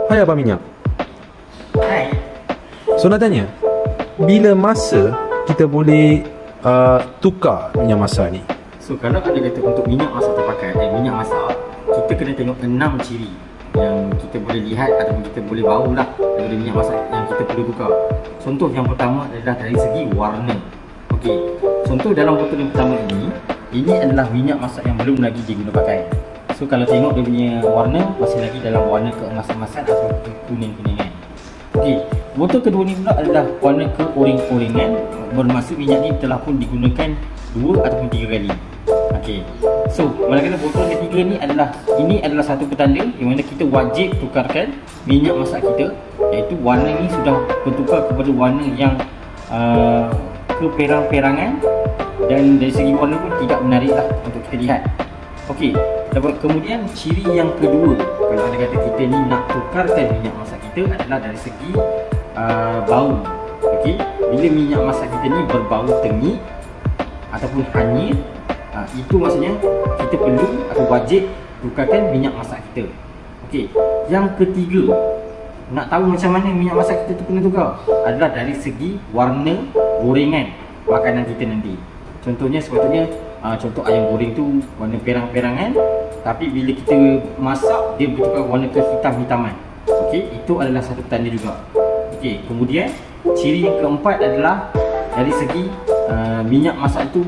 Hai Abang Minyak. Hai. So nak tanya, bila masa kita boleh tukar minyak masak ni? So kalau ada kata untuk minyak masak terpakai, minyak masak, kita kena tengok 6 ciri yang kita boleh lihat ataupun kita boleh bau lah daripada minyak masak yang kita perlu tukar. Contoh yang pertama adalah dari segi warna. Okey, contoh dalam botol yang pertama ini adalah minyak masak yang belum lagi diguna pakai. So kalau tengok dia punya warna masih lagi dalam warna keemas-emasan atau kuning-kuningan. Okey, botol kedua ni pula adalah warna keoring-oringan, bermaksud minyak ni telah pun digunakan 2 ataupun 3 kali. Okey, so manakala botol ketiga ni adalah satu petanda yang mana kita wajib tukarkan minyak masak kita, iaitu warna ni sudah bertukar kepada warna yang keperang-perangan dan dari segi warna pun tidak menarik lah untuk kita lihat. Okey, kemudian ciri yang kedua kalau ada kata kita ni nak tukarkan minyak masak kita adalah dari segi bau. Okey, bila minyak masak kita ni berbau tengik ataupun hanyir, itu maksudnya kita perlu atau wajib tukarkan minyak masak kita. Okey, yang ketiga, nak tahu macam mana minyak masak kita tu kena tukar adalah dari segi warna gorengan makanan kita nanti. Contohnya sepatutnya contoh ayam goreng tu warna perang-perangan, tapi bila kita masak dia bertukar warna ke hitam-hitaman. Okey, itu adalah satu tanda juga. Okey, kemudian ciri yang keempat adalah dari segi minyak masak itu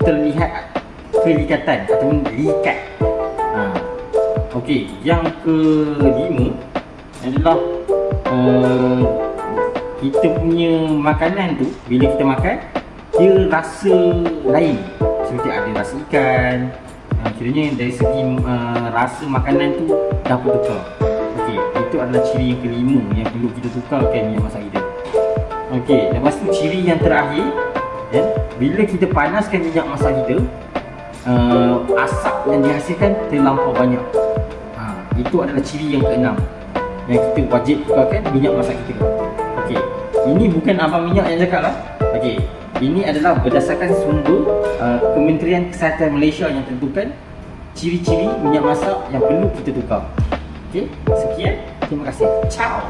terlihat kelikatan ataupun likat. Okey, yang kelima adalah kita punya makanan tu bila kita makan dia rasa lain, seperti ada rasa ikan. Kiranya dari segi rasa makanan tu dah bertukar. Okey, itu adalah ciri yang kelima yang perlu kita tukarkan minyak masak kita. Okey, lepas tu ciri yang terakhir, bila kita panaskan minyak masak kita, asap yang dihasilkan terlampau banyak. Itu adalah ciri yang keenam yang kita wajib tukarkan minyak masak kita. Okey, ini bukan Abang Minyak yang cakap lah. Okey, ini adalah berdasarkan sumber Kementerian Kesihatan Malaysia yang tentukan ciri-ciri minyak masak yang perlu kita tukar. Okey, sekian. Terima kasih. Ciao.